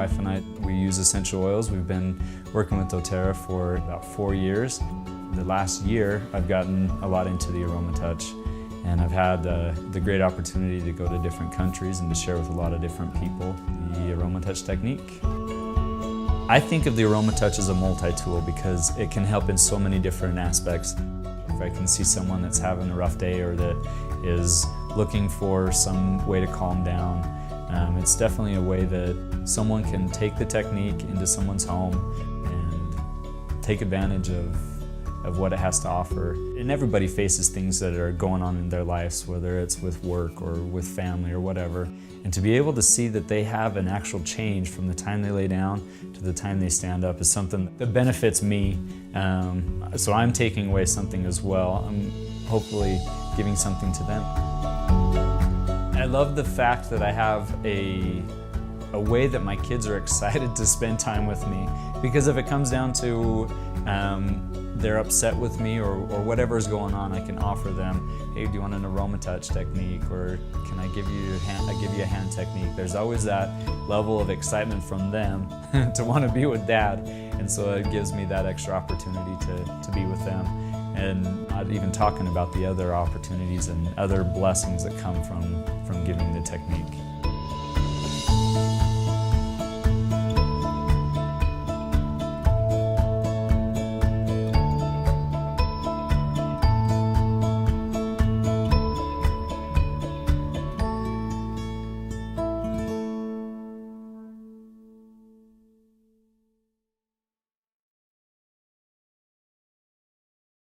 wife and I, we use essential oils. We've been working with doTERRA for about 4 years. The last year, I've gotten a lot into the Aromatouch, and I've had the great opportunity to go to different countries and to share with a lot of different people the Aromatouch technique. I think of the Aromatouch as a multi-tool because it can help in so many different aspects. If I can see someone that's having a rough day or that is looking for some way to calm down, it's definitely a way that someone can take the technique into someone's home and take advantage of what it has to offer. And everybody faces things that are going on in their lives, whether it's with work or with family or whatever. And to be able to see that they have an actual change from the time they lay down to the time they stand up is something that benefits me. So I'm taking away something as well. I'm hopefully giving something to them. I love the fact that I have a way that my kids are excited to spend time with me, because if it comes down to they're upset with me or whatever's going on, I can offer them, hey, do you want an Aromatouch technique, or can I give you a hand technique? There's always that level of excitement from them to want to be with Dad, and so it gives me that extra opportunity to be with them. And not even talking about the other opportunities and other blessings that come from giving the technique.